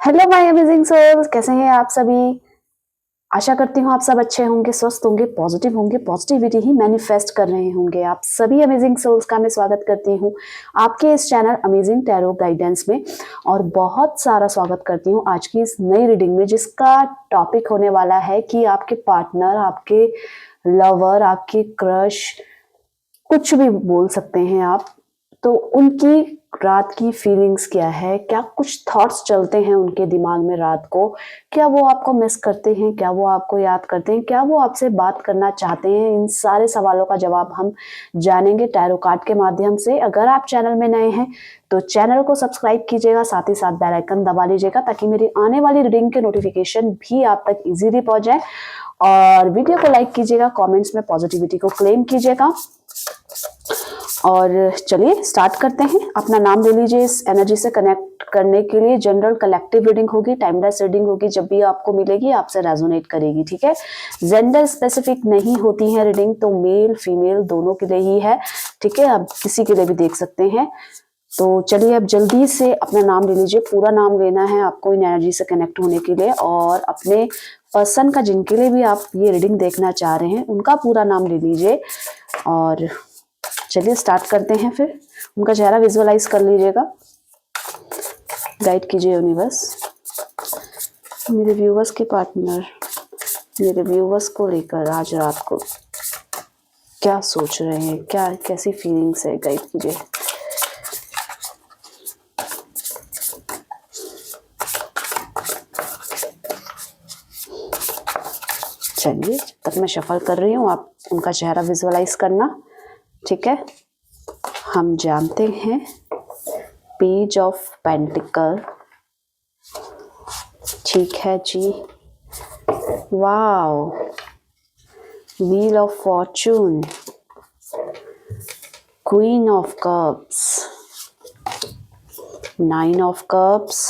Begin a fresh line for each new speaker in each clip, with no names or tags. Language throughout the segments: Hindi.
हेलो माय अमेजिंग सोल्स, कैसे हैं आप सभी। आशा करती हूँ आप सब अच्छे होंगे, स्वस्थ होंगे, पॉजिटिव होंगे, पॉजिटिविटी ही मैनिफेस्ट कर रहे होंगे। आप सभी अमेजिंग सोल्स का मैं स्वागत करती हूँ आपके इस चैनल अमेजिंग टैरो गाइडेंस में, और बहुत सारा स्वागत करती हूँ आज की इस नई रीडिंग में, जिसका टॉपिक होने वाला है कि आपके पार्टनर, आपके लवर, आपके क्रश, कुछ भी बोल सकते हैं आप, तो उनकी रात की फीलिंग्स क्या है, क्या कुछ थॉट्स चलते हैं उनके दिमाग में रात को, क्या वो आपको मिस करते हैं, क्या वो आपको याद करते हैं, क्या वो आपसे बात करना चाहते हैं। इन सारे सवालों का जवाब हम जानेंगे टैरो कार्ड के माध्यम से। अगर आप चैनल में नए हैं तो चैनल को सब्सक्राइब कीजिएगा, साथ ही साथ बेल आइकन दबा लीजिएगा ताकि मेरी आने वाली रीडिंग के नोटिफिकेशन भी आप तक इजीली पहुंच जाए। और वीडियो को लाइक कीजिएगा, कमेंट्स में पॉजिटिविटी को क्लेम कीजिएगा। और चलिए स्टार्ट करते हैं। अपना नाम ले लीजिए। इस एनर्जी से कनेक्ट करने के लिए जनरल कलेक्टिव रीडिंग होगी, टाइमलेस रीडिंग होगी, जब भी आपको मिलेगी आपसे रेजोनेट करेगी, ठीक है। जेंडर स्पेसिफिक नहीं होती है रीडिंग, तो मेल फीमेल दोनों के लिए ही है, ठीक है। आप किसी के लिए भी देख सकते हैं। तो चलिए अब जल्दी से अपना नाम ले लीजिए। पूरा नाम लेना है आपको इन एनर्जी से कनेक्ट होने के लिए, और अपने पर्सन का जिनके लिए भी आप ये रीडिंग देखना चाह रहे हैं उनका पूरा नाम ले लीजिए। और चलिए स्टार्ट करते हैं। फिर उनका चेहरा विजुअलाइज कर लीजिएगा, गाइड कीजिए यूनिवर्स। मेरे व्यूवर्स के पार्टनर मेरे व्यूवर्स को लेकर आज रात को क्या सोच रहे हैं, क्या कैसी फीलिंग्स है, गाइड कीजिए। चलिए जब तक मैं शफल कर रही हूँ आप उनका चेहरा विजुअलाइज करना, ठीक है। हम जानते हैं पेज ऑफ पेंटिकल, ठीक है जी। Wow, wheel of fortune, queen of cups, nine of cups,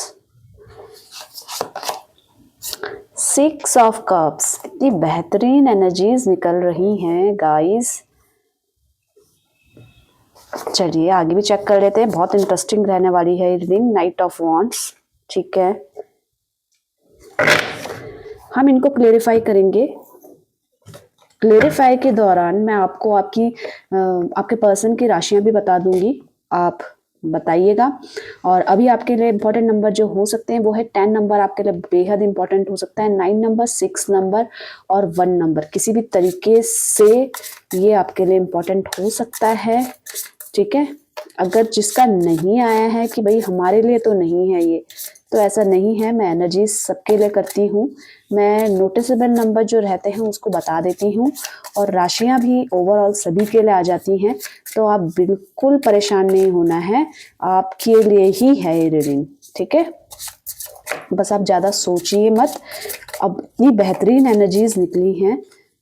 six of cups. कितनी बेहतरीन एनर्जीज निकल रही हैं गाइस। चलिए आगे भी चेक कर लेते हैं, बहुत इंटरेस्टिंग रहने वाली है रीडिंग। नाइट ऑफ वॉन्ड्स, ठीक है। हम इनको क्लेरिफाई करेंगे। क्लेरिफाई के दौरान मैं आपको आपके पर्सन की राशियां भी बता दूंगी, आप बताइएगा। और अभी आपके लिए इंपॉर्टेंट नंबर जो हो सकते हैं वो है 10 नंबर, आपके लिए बेहद इंपॉर्टेंट हो सकता है। 9 नंबर, 6 नंबर और 1 नंबर, किसी भी तरीके से ये आपके लिए इंपॉर्टेंट हो सकता है, ठीक है। अगर जिसका नहीं आया है कि भाई हमारे लिए तो नहीं है ये, तो ऐसा नहीं है। मैं एनर्जी सबके लिए करती हूँ, मैं नोटिसेबल नंबर जो रहते हैं उसको बता देती हूँ, और राशियां भी ओवरऑल सभी के लिए आ जाती हैं। तो आप बिल्कुल परेशान नहीं होना है, आपके लिए ही है ये रीडिंग, ठीक है। बस आप ज़्यादा सोचिए मत। अब इतनी बेहतरीन एनर्जीज निकली हैं,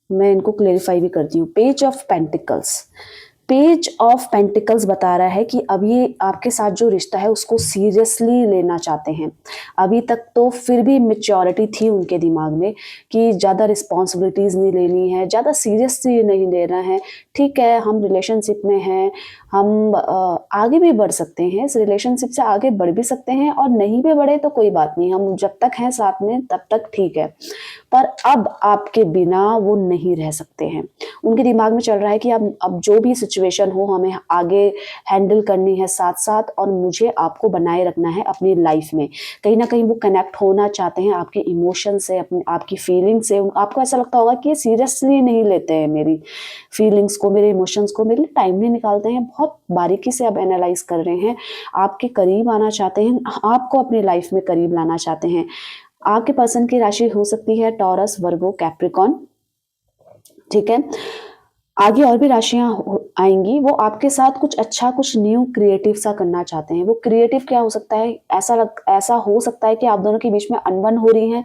मैं इनको क्लेरिफाई भी करती हूँ। Page of pentacles, page of pentacles बता रहा है कि अब ये आपके साथ जो रिश्ता है उसको सीरियसली लेना चाहते हैं। अभी तक तो फिर भी मेच्योरिटी थी उनके दिमाग में कि ज़्यादा रिस्पॉन्सिबिलिटीज़ नहीं लेनी है, ज़्यादा सीरियसली नहीं लेना है, ठीक है। हम रिलेशनशिप में हैं, हम आगे भी बढ़ सकते हैं, इस रिलेशनशिप से आगे बढ़ भी सकते हैं, और नहीं भी बढ़े तो कोई बात नहीं, हम जब तक हैं साथ में तब तक ठीक है। पर अब आपके बिना वो नहीं रह सकते हैं। उनके दिमाग में चल रहा है कि अब जो भी सिचुएशन हो हमें आगे हैंडल करनी है साथ साथ, और मुझे आपको बनाए रखना है अपनी लाइफ में। कहीं ना कहीं वो कनेक्ट होना चाहते हैं आपके इमोशन से, आपकी फीलिंग से। आपको ऐसा लगता होगा कि ये सीरियसली नहीं लेते हैं मेरी फीलिंग्स को, मेरे इमोशंस को, मेरे लिए टाइम नहीं निकालते हैं। बहुत बारीकी से अब एनालाइज कर रहे हैं, आपके करीब आना चाहते हैं, आपको अपनी लाइफ में करीब लाना चाहते हैं। आपके पर्सन की राशि हो सकती है टॉरस, वर्गो, कैप्रिकॉन, ठीक है। आगे और भी राशियां आएंगी। वो आपके साथ कुछ अच्छा, कुछ न्यू क्रिएटिव सा करना चाहते हैं। वो क्रिएटिव क्या हो सकता है, ऐसा हो सकता है कि आप दोनों के बीच में अनबन हो रही है,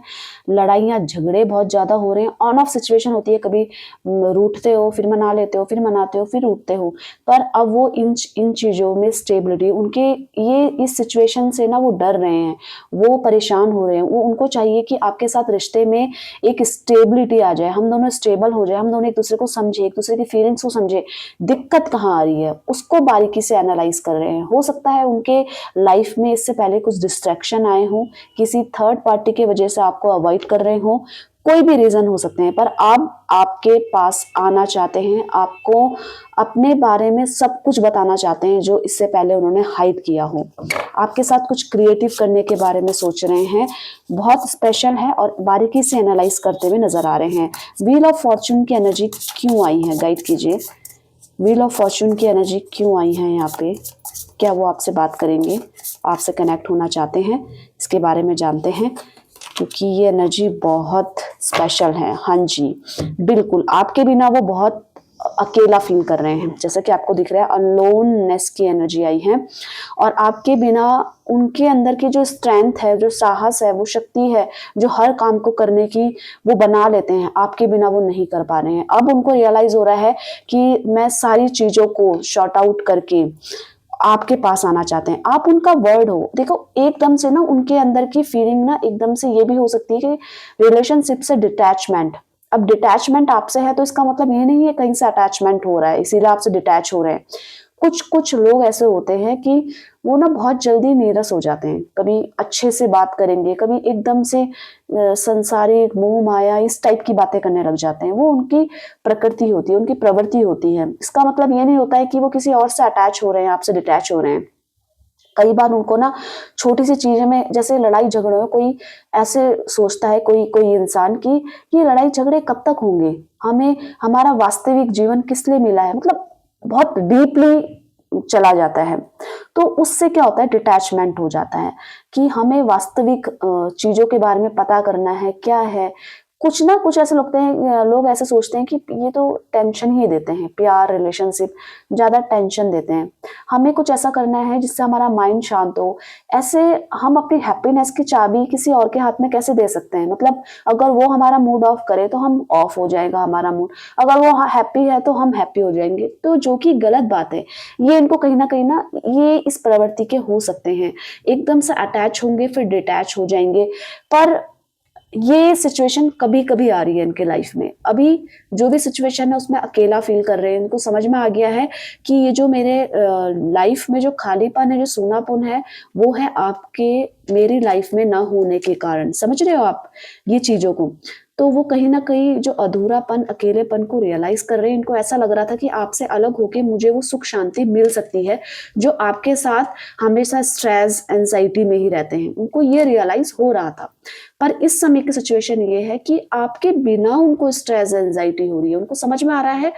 लड़ाइयाँ झगड़े बहुत ज्यादा हो रहे हैं, ऑन ऑफ सिचुएशन होती है। कभी रूठते हो फिर मना लेते हो, फिर मनाते हो फिर रूठते हो। पर अब वो इन चीजों में स्टेबिलिटी, उनके ये इस सिचुएशन से ना वो डर रहे हैं, वो परेशान हो रहे हैं। वो उनको चाहिए कि आपके साथ रिश्ते में एक स्टेबिलिटी आ जाए, हम दोनों स्टेबल हो जाए, हम दोनों एक दूसरे को समझे, एक दूसरे की फीलिंग्स को समझे। दिख दिक्कत कहाँ आ रही है उसको बारीकी से एनालाइज कर रहे हैं। हो सकता है उनके लाइफ में इससे पहले कुछ डिस्ट्रैक्शन आए हों, किसी थर्ड पार्टी की वजह से आपको अवॉइड कर रहे हों, कोई भी रीजन हो सकते हैं, पर अब आपके पास आना चाहते हैं, आपको अपने बारे में सब कुछ बताना चाहते हैं जो इससे पहले उन्होंने हाइड किया हो। आपके साथ कुछ क्रिएटिव करने के बारे में सोच रहे हैं, बहुत स्पेशल है और बारीकी से एनालाइज करते हुए नजर आ रहे हैं। व्हील ऑफ फॉर्चून की एनर्जी क्यों आई है, गाइड कीजिए। व्हील ऑफ फॉर्चून की एनर्जी क्यों आई है यहाँ पे, क्या वो आपसे बात करेंगे, आपसे कनेक्ट होना चाहते हैं, इसके बारे में जानते हैं, क्योंकि ये एनर्जी बहुत स्पेशल है। हाँ जी, बिल्कुल आपके बिना वो बहुत अकेला फील कर रहे हैं, जैसा कि आपको दिख रहा है अलोननेस की एनर्जी आई है, और आपके बिना उनके अंदर की जो स्ट्रेंथ है, जो साहस है, वो शक्ति है, जो हर काम को करने की वो बना लेते हैं, आपके बिना वो नहीं कर पा रहे हैं। अब उनको रियलाइज हो रहा है कि मैं सारी चीजों को शॉर्ट आउट करके आपके पास आना चाहते हैं, आप उनका वर्ड हो। देखो एकदम से ना उनके अंदर की फीलिंग ना एकदम से ये भी हो सकती है कि रिलेशनशिप से डिटैचमेंट। अब डिटैचमेंट आपसे है तो इसका मतलब ये नहीं है कहीं से अटैचमेंट हो रहा है इसीलिए आपसे डिटैच हो रहे हैं। कुछ कुछ लोग ऐसे होते हैं कि वो ना बहुत जल्दी नीरस हो जाते हैं, कभी अच्छे से बात करेंगे, कभी एकदम से संसारिक मोह माया इस टाइप की बातें करने लग जाते हैं। वो उनकी प्रकृति होती है, उनकी प्रवृत्ति होती है। इसका मतलब ये नहीं होता है कि वो किसी और से अटैच हो रहे हैं, आपसे डिटैच हो रहे हैं। कई बार उनको ना छोटी सी चीजें में, जैसे लड़ाई झगड़े में कोई ऐसे सोचता है कोई कोई इंसान की ये लड़ाई झगड़े कब तक होंगे, हमें हमारा वास्तविक जीवन किस लिए मिला है, मतलब बहुत डीपली चला जाता है। तो उससे क्या होता है, डिटैचमेंट हो जाता है कि हमें वास्तविक चीजों के बारे में पता करना है क्या है। कुछ ना कुछ ऐसे लगते हैं, लोग ऐसे सोचते हैं कि ये तो टेंशन ही देते हैं, प्यार रिलेशनशिप ज्यादा टेंशन देते हैं, हमें कुछ ऐसा करना है जिससे हमारा माइंड शांत हो। ऐसे हम अपनी हैप्पीनेस की चाबी किसी और के हाथ में कैसे दे सकते हैं, मतलब अगर वो हमारा मूड ऑफ करे तो हम ऑफ हो जाएगा हमारा मूड, अगर वो हैप्पी है तो हम हैप्पी हो जाएंगे, तो जो कि गलत बात है। ये इनको कहीं ना ये इस प्रवृत्ति के हो सकते हैं, एकदम से अटैच होंगे फिर डिटैच हो जाएंगे। पर ये सिचुएशन कभी कभी आ रही है इनके लाइफ में। अभी जो भी सिचुएशन है उसमें अकेला फील कर रहे हैं, इनको समझ में आ गया है कि ये जो मेरे लाइफ में जो खालीपन है, जो सूनापन है, वो है आपके मेरी लाइफ में ना होने के कारण। समझ रहे हो आप ये चीजों को। तो वो कहीं ना कहीं जो अधूरापन अकेलेपन को रियलाइज कर रहे हैं। इनको ऐसा लग रहा था कि आपसे अलग होके मुझे वो सुख शांति मिल सकती है जो आपके साथ हमेशा स्ट्रेस एंजाइटी में ही रहते हैं, उनको ये रियलाइज हो रहा था। पर इस समय की सिचुएशन ये है कि आपके बिना उनको स्ट्रेस एंजाइटी हो रही है। उनको समझ में आ रहा है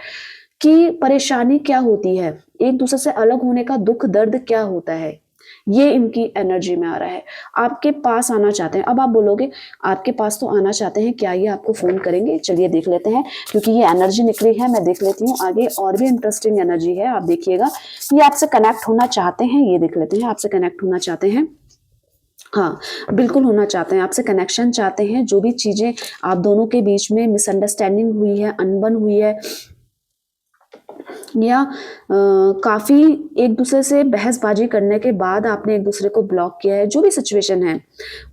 कि परेशानी क्या होती है, एक दूसरे से अलग होने का दुख दर्द क्या होता है, ये इनकी एनर्जी में आ रहा है। आपके पास आना चाहते हैं। अब आप बोलोगे आपके पास तो आना चाहते हैं, क्या ये आपको फोन करेंगे? चलिए देख लेते हैं, क्योंकि ये एनर्जी निकली है। मैं देख लेती हूँ आगे और भी इंटरेस्टिंग एनर्जी है, आप देखिएगा। ये आपसे कनेक्ट होना चाहते हैं, ये देख लेते हैं। आपसे कनेक्ट होना चाहते हैं, हाँ बिल्कुल होना चाहते हैं, आपसे कनेक्शन चाहते हैं। जो भी चीजें आप दोनों के बीच में मिसअंडरस्टैंडिंग हुई है, अनबन हुई है, या काफी एक दूसरे से बहसबाजी करने के बाद आपने एक दूसरे को ब्लॉक किया है, जो भी सिचुएशन है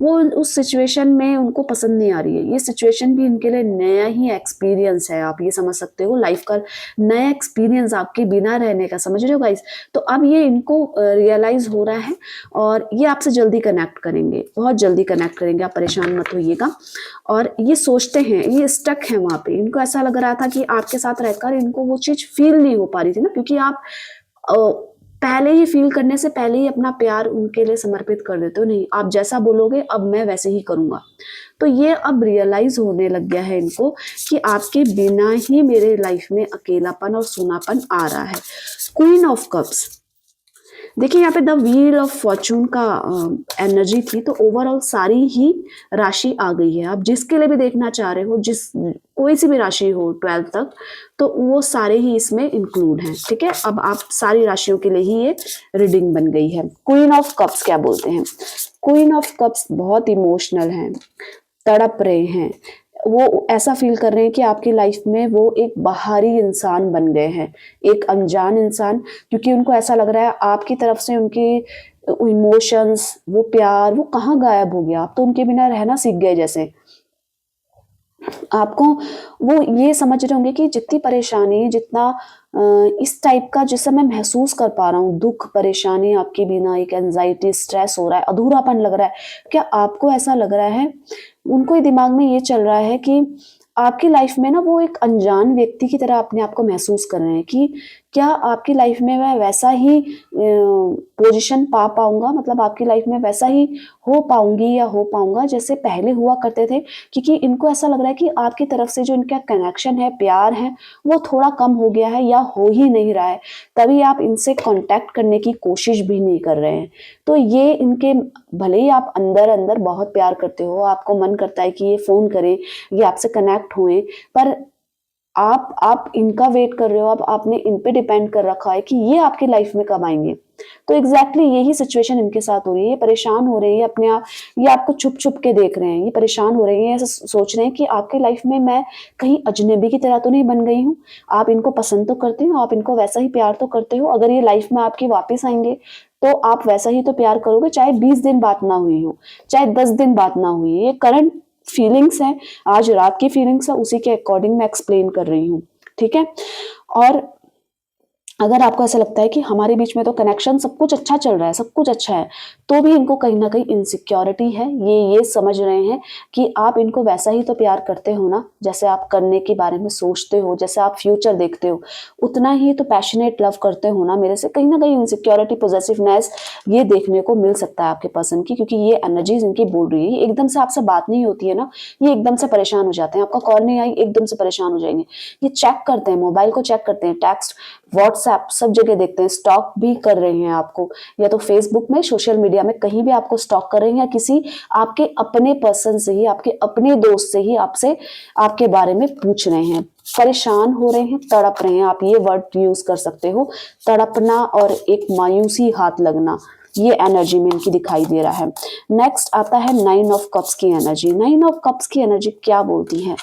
वो उस सिचुएशन में उनको पसंद नहीं आ रही है। ये सिचुएशन भी इनके लिए नया ही एक्सपीरियंस है, आप ये समझ सकते हो, लाइफ का नया एक्सपीरियंस आपके बिना रहने का। समझ रहे हो गाइस? तो अब ये इनको रियलाइज हो रहा है और ये आपसे जल्दी कनेक्ट करेंगे, बहुत जल्दी कनेक्ट करेंगे, आप परेशान मत होइएगा। और ये सोचते हैं, ये स्टक है वहां पे। इनको ऐसा लग रहा था कि आपके साथ रहकर इनको वो चीज फील नहीं हो पा रही थी ना, क्योंकि आप पहले ही फील करने से पहले ही अपना प्यार उनके लिए समर्पित कर देते हो। नहीं, आप जैसा बोलोगे अब मैं वैसे ही करूंगा। तो ये अब रियलाइज होने लग गया है इनको कि आपके बिना ही मेरे लाइफ में अकेलापन और सूनापन आ रहा है। क्वीन ऑफ कप्स, देखिए यहाँ पे द व्हील ऑफ फॉर्चून का एनर्जी थी, तो ओवरऑल सारी ही राशि आ गई है। आप जिसके लिए भी देखना चाह रहे हो, जिस कोई सी भी राशि हो 12 तक, तो वो सारे ही इसमें इंक्लूड हैं। ठीक है, अब आप सारी राशियों के लिए ही ये रीडिंग बन गई है। क्वीन ऑफ कप्स क्या बोलते हैं? क्वीन ऑफ कप्स बहुत इमोशनल हैं, तड़प रहे हैं, वो ऐसा फील कर रहे हैं कि आपकी लाइफ में वो एक बाहरी इंसान बन गए हैं, एक अनजान इंसान, क्योंकि उनको ऐसा लग रहा है आपकी तरफ से उनके इमोशंस, वो प्यार, वो कहाँ गायब हो गया? आप तो उनके बिना रहना सीख गए जैसे। आपको वो ये समझ रहे होंगे कि जितनी परेशानी, जितना इस टाइप का जिस समय महसूस कर पा रहा हूँ, दुख, परेशानी आपके बिना, एक एंजाइटी, स्ट्रेस हो रहा है, अधूरापन लग रहा है, क्या आपको ऐसा लग रहा है? उनको ये दिमाग में ये चल रहा है कि आपकी लाइफ में ना वो एक अनजान व्यक्ति की तरह अपने आप को महसूस कर रहे हैं कि क्या आपकी लाइफ में मैं वैसा ही पोजीशन पा पाऊँगा, मतलब आपकी लाइफ में वैसा ही हो पाऊँगी या हो पाऊँगा जैसे पहले हुआ करते थे? क्योंकि इनको ऐसा लग रहा है कि आपकी तरफ से जो इनका कनेक्शन है, प्यार है, वो थोड़ा कम हो गया है या हो ही नहीं रहा है, तभी आप इनसे कॉन्टैक्ट करने की कोशिश भी नहीं कर रहे हैं। तो ये इनके, भले ही आप अंदर-अंदर बहुत प्यार करते हो, आपको मन करता है कि ये फ़ोन करें, ये आपसे कनेक्ट होएँ, पर आप इनका वेट कर रहे हो, अब आपने इन पे डिपेंड कर रखा है कि ये आपकी लाइफ में कब आएँगे। तो एग्ज़ैक्टली यही सिचुएशन इनके साथ हो रही है, ये परेशान हो रहे हैं अपने आप, ये आपको छुप-छुप के देख रहे हैं, ये परेशान हो रहे हैं, ऐसा सोच रहे हैं कि आपकी लाइफ में मैं कहीं अजनबी की तरह तो नहीं बन गई हूँ। आप इनको पसंद तो करते हो, आप इनको वैसा ही प्यार तो करते हो, अगर ये लाइफ में आपकी वापस आएँगे, तो आप वैसा ही तो प्यार करोगे, चाहे 20 दिन बात ना हुई हो, चाहे 10 दिन बात ना हुई है। ये करंट फीलिंग्स हैं, आज रात की फीलिंग्स है, उसी के अकॉर्डिंग मैं एक्सप्लेन कर रही हूँ, ठीक है? और अगर आपको ऐसा लगता है कि हमारे बीच में तो कनेक्शन सब कुछ अच्छा चल रहा है, सब कुछ अच्छा है, तो भी इनको कहीं न कहीं इनसिक्योरिटी है। ये समझ रहे हैं कि आप इनको वैसा ही तो प्यार करते हो ना, जैसे आप करने के बारे में सोचते हो, जैसे आप फ्यूचर देखते हो, उतना ही तो पैशनेट लव करते हो ना मेरे से। कहीं न कहीं इनसिक्योरिटी, पॉसेसिवनेस ये देखने को मिल सकता है आपके पर्सन की, क्योंकि ये एनर्जीज़ इनकी बोल रही है। एकदम से आपसे बात नहीं होती है ना, ये एकदम से परेशान हो जाते हैं। आपका कॉल नहीं आई, एकदम से परेशान हो जाएँगे। ये चेक करते हैं, मोबाइल को चेक करते हैं, टेक्स्ट, व्हाट्सएप सब जगह देखते हैं, स्टॉक भी कर रहे हैं आपको, या तो फेसबुक में, सोशल मीडिया में, कहीं भी आपको स्टॉक कर रहे हैं, या किसी आपके अपने पर्सन से ही, आपके अपने दोस्त से ही आपसे आपके बारे में पूछ रहे हैं। परेशान हो रहे हैं, तड़प रहे हैं, आप ये वर्ड यूज कर सकते हो, तड़पना और एक मायूसी हाथ लगना, ये एनर्जी में इनकी दिखाई दे रहा है। नेक्स्ट आता है 9 ऑफ कप्स की एनर्जी। 9 ऑफ कप्स की एनर्जी क्या बोलती है?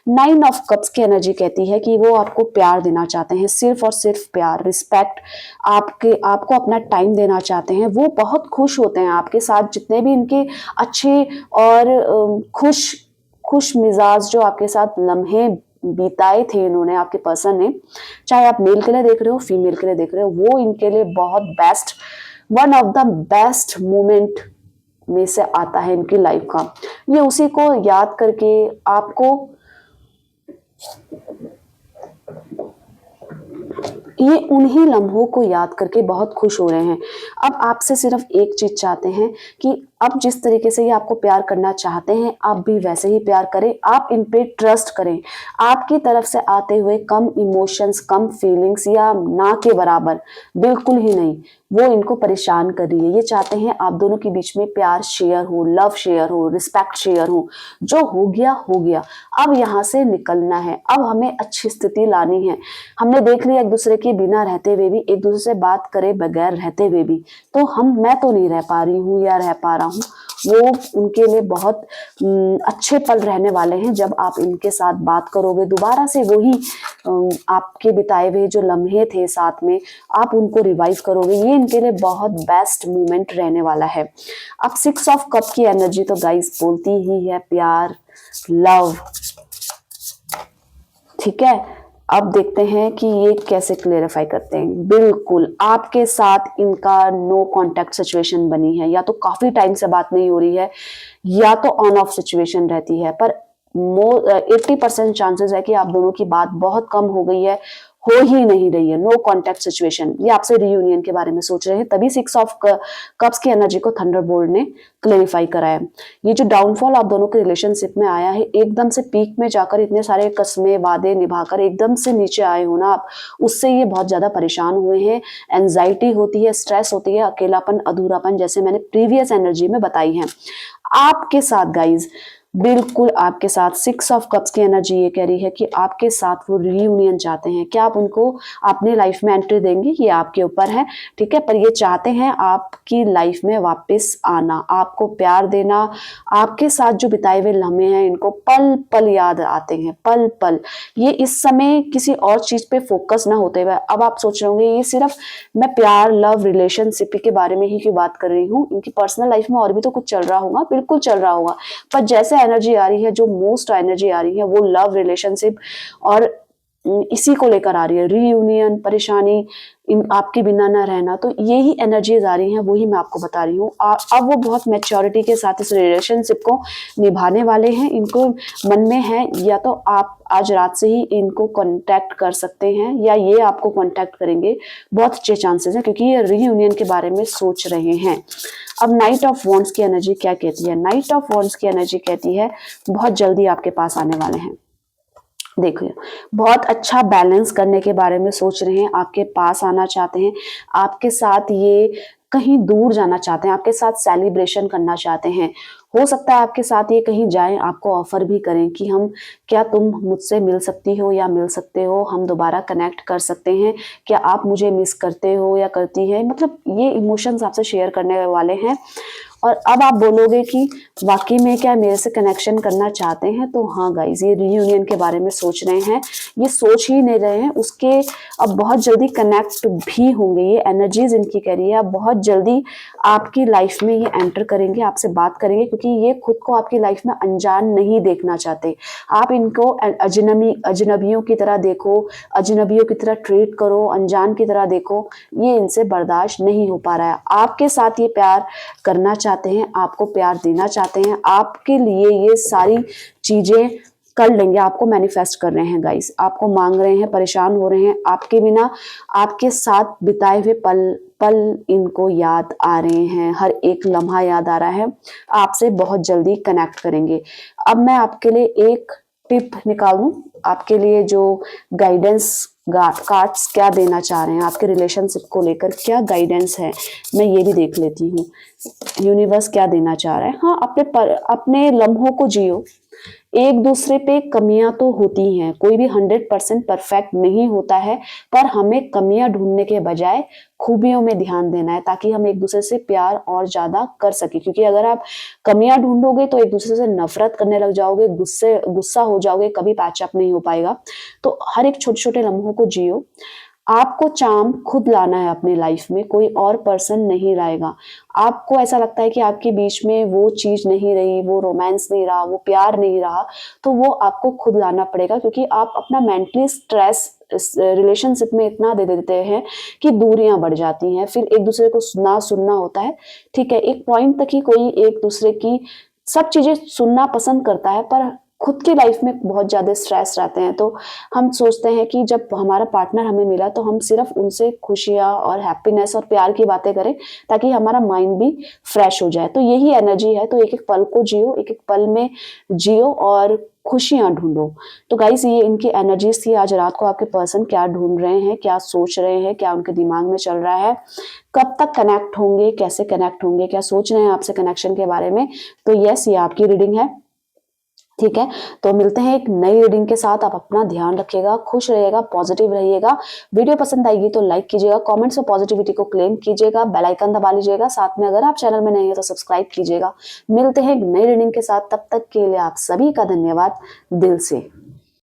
9 ऑफ कप्स की एनर्जी कहती है कि वो आपको प्यार देना चाहते हैं, सिर्फ और सिर्फ प्यार, रिस्पेक्ट, आपको अपना टाइम देना चाहते हैं। वो बहुत खुश होते हैं आपके साथ, जितने भी इनके अच्छे और खुश मिजाज जो आपके साथ लम्हे बिताए थे इन्होंने, आपके पर्सन ने, चाहे आप मेल के लिए देख रहे हो, फीमेल के लिए देख रहे हो, वो इनके लिए बहुत best, one of the best moment में से आता है इनकी लाइफ का। ये उसी को याद करके आपको, ये उन्हीं लम्हों को याद करके बहुत खुश हो रहे हैं। अब आपसे सिर्फ एक चीज चाहते हैं कि अब जिस तरीके से ये आपको प्यार करना चाहते हैं, आप भी वैसे ही प्यार करें, आप इन पे ट्रस्ट करें। आपकी तरफ से आते हुए कम इमोशंस, कम फीलिंग्स या ना के बराबर, बिल्कुल ही नहीं, वो इनको परेशान कर रही है। ये चाहते हैं आप दोनों के बीच में प्यार शेयर हो, लव शेयर हो, रिस्पेक्ट शेयर हो। जो हो गया हो गया, अब यहाँ से निकलना है, अब हमें अच्छी स्थिति लानी है। हमने देख लिया एक दूसरे के बिना रहते हुए भी, एक दूसरे से बात करे बगैर रहते हुए भी, तो मैं तो नहीं रह पा रही हूँ या रह पा रहा हूँ। वो उनके लिए बहुत अच्छे पल रहने वाले हैं जब आप इनके साथ बात करोगे, दोबारा से वही आपके बिताए हुए जो लम्हे थे साथ में, आप उनको रिवाइव करोगे। ये इनके लिए बहुत बेस्ट मोमेंट रहने वाला है। अब 6 ऑफ कप की एनर्जी तो गाइस बोलती ही है प्यार, लव, ठीक है। अब देखते हैं कि ये कैसे क्लेरिफाई करते हैं। बिल्कुल आपके साथ इनका नो कांटेक्ट सिचुएशन बनी है, या तो काफी टाइम से बात नहीं हो रही है, या तो ऑन ऑफ सिचुएशन रहती है, पर 80% चांसेस है कि आप दोनों की बात बहुत कम हो गई है, हो ही नहीं रही है, नो कांटेक्ट सिचुएशन। ये आपसे रियूनियन के बारे में सोच रहे हैं, तभी 6 ऑफ कप्स की एनर्जी को थंडरबोल्ट ने क्लेरिफाई कराया। ये जो डाउनफॉल आप दोनों के रिलेशनशिप में आया है, एकदम से पीक में जाकर इतने सारे कस्में वादे निभाकर एकदम से नीचे आए हो ना आप, उससे ये बहुत ज्यादा परेशान हुए हैं। एंजाइटी होती है, स्ट्रेस होती है, अकेलापन, अधूरापन, जैसे मैंने प्रीवियस एनर्जी में बताई है। आपके साथ गाइज, बिल्कुल आपके साथ 6 ऑफ कप्स की एनर्जी ये कह रही है कि आपके साथ वो रियूनियन चाहते हैं। क्या आप उनको अपने लाइफ में एंट्री देंगे, ये आपके ऊपर है, ठीक है, पर ये चाहते हैं आपकी लाइफ में वापस आना, आपको प्यार देना। आपके साथ जो बिताए हुए लम्हे हैं, इनको पल पल याद आते हैं, पल पल। ये इस समय किसी और चीज पे फोकस ना होते हुए, अब आप सोच रहे होंगे ये सिर्फ मैं प्यार, लव, रिलेशनशिप के बारे में ही क्यों बात कर रही हूँ, इनकी पर्सनल लाइफ में और भी तो कुछ चल रहा होगा, बिल्कुल चल रहा होगा, पर जैसे एनर्जी आ रही है, जो मोस्ट एनर्जी आ रही है वो लव रिलेशनशिप और इसी को लेकर आ रही है, रीयूनियन, परेशानी, इन आपके बिना ना रहना। तो यही एनर्जीज आ रही हैं, वही मैं आपको बता रही हूँ। अब वो बहुत मैच्योरिटी के साथ इस रिलेशनशिप को निभाने वाले हैं। इनको मन में है, या तो आप आज रात से ही इनको कांटेक्ट कर सकते हैं या ये आपको कांटेक्ट करेंगे, बहुत अच्छे चांसेस हैं, क्योंकि ये रीयूनियन के बारे में सोच रहे हैं। अब नाइट ऑफ वॉन्ड्स की एनर्जी क्या कहती है? नाइट ऑफ वॉन्ड्स की एनर्जी कहती है बहुत जल्दी आपके पास आने वाले हैं। देखिए, बहुत अच्छा बैलेंस करने के बारे में सोच रहे हैं, आपके पास आना चाहते हैं, आपके साथ ये कहीं दूर जाना चाहते हैं, आपके साथ सेलिब्रेशन करना चाहते हैं। हो सकता है आपके साथ ये कहीं जाएं, आपको ऑफर भी करें कि हम, क्या तुम मुझसे मिल सकती हो या मिल सकते हो, हम दोबारा कनेक्ट कर सकते हैं, क्या आप मुझे मिस करते हो या करती है, मतलब ये इमोशंस आपसे शेयर करने वाले हैं। और अब आप बोलोगे कि वाकई में क्या मेरे से कनेक्शन करना चाहते हैं? तो हाँ गाइज, ये रीयूनियन के बारे में सोच रहे हैं, ये सोच ही नहीं रहे हैं, उसके अब बहुत जल्दी कनेक्ट भी होंगे। ये एनर्जीज इनकी कह रही है, अब बहुत जल्दी आपकी लाइफ में ये एंटर करेंगे, आपसे बात करेंगे, क्योंकि ये खुद को आपकी लाइफ में अनजान नहीं देखना चाहते। आप इनको अजनबियों की तरह देखो, अजनबियों की तरह ट्रीट करो, अनजान की तरह देखो, ये इनसे बर्दाश्त नहीं हो पा रहा है। आपके साथ ये प्यार करना चाहते हैं, आपको प्यार देना चाहते हैं, आपके लिए ये सारी चीजें कर लेंगे, आपको मैनिफेस्ट कर रहे हैं गाइस, आपको मांग रहे हैं, परेशान हो रहे हैं, आपके बिना आपके साथ बिताए हुए पल पल इनको याद आ रहे हैं, हर एक लम्हा याद आ रहा है, आपसे बहुत जल्दी कनेक्ट करेंगे। अब मैं आपके लिए एक टिप निकालूं, आपके लिए जो गाइडेंस कार्ड्स क्या देना चाह रहे हैं, आपके रिलेशनशिप को लेकर क्या गाइडेंस है, मैं ये भी देख लेती हूँ। यूनिवर्स क्या देना चाह रहा है? हाँ, अपने लम्हों को जियो। एक दूसरे पे कमियां तो होती हैं, कोई भी 100% परफेक्ट नहीं होता है, पर हमें कमियां ढूंढने के बजाय खूबियों में ध्यान देना है, ताकि हम एक दूसरे से प्यार और ज्यादा कर सके। क्योंकि अगर आप कमियां ढूंढोगे तो एक दूसरे से नफरत करने लग जाओगे, गुस्सा हो जाओगे, कभी पैचअप नहीं हो पाएगा। तो हर एक छोटे छोटे लम्हों को जियो। आपको चार्म खुद लाना है अपनी लाइफ में, कोई और पर्सन नहीं लाएगा। आपको ऐसा लगता है कि आपके बीच में वो चीज नहीं रही, वो रोमांस नहीं रहा, वो प्यार नहीं रहा, तो वो आपको खुद लाना पड़ेगा, क्योंकि आप अपना मेंटली स्ट्रेस इस रिलेशनशिप में इतना दे देते हैं कि दूरियां बढ़ जाती हैं, फिर एक दूसरे को ना सुनना होता है। ठीक है, एक पॉइंट तक ही कोई एक दूसरे की सब चीजें सुनना पसंद करता है, पर खुद की लाइफ में बहुत ज्यादा स्ट्रेस रहते हैं, तो हम सोचते हैं कि जब हमारा पार्टनर हमें मिला तो हम सिर्फ उनसे खुशियां और हैप्पीनेस और प्यार की बातें करें, ताकि हमारा माइंड भी फ्रेश हो जाए। तो यही एनर्जी है, तो एक एक पल को जियो, एक एक पल में जियो और खुशियां ढूंढो। तो गाइस, ये इनकी एनर्जीज थी। आज रात को आपके पर्सन क्या ढूंढ रहे हैं, क्या सोच रहे हैं, क्या उनके दिमाग में चल रहा है, कब तक कनेक्ट होंगे, कैसे कनेक्ट होंगे, क्या सोच रहे हैं आपसे कनेक्शन के बारे में। तो यस, ये आपकी रीडिंग है। ठीक है, तो मिलते हैं एक नई रीडिंग के साथ। आप अपना ध्यान रखिएगा, खुश रहिएगा, पॉजिटिव रहिएगा। वीडियो पसंद आएगी तो लाइक कीजिएगा, कमेंट्स में पॉजिटिविटी को क्लेम कीजिएगा, बेल आइकन दबा लीजिएगा, साथ में अगर आप चैनल में नए हैं तो सब्सक्राइब कीजिएगा। मिलते हैं एक नई रीडिंग के साथ, तब तक के लिए आप सभी का धन्यवाद दिल से।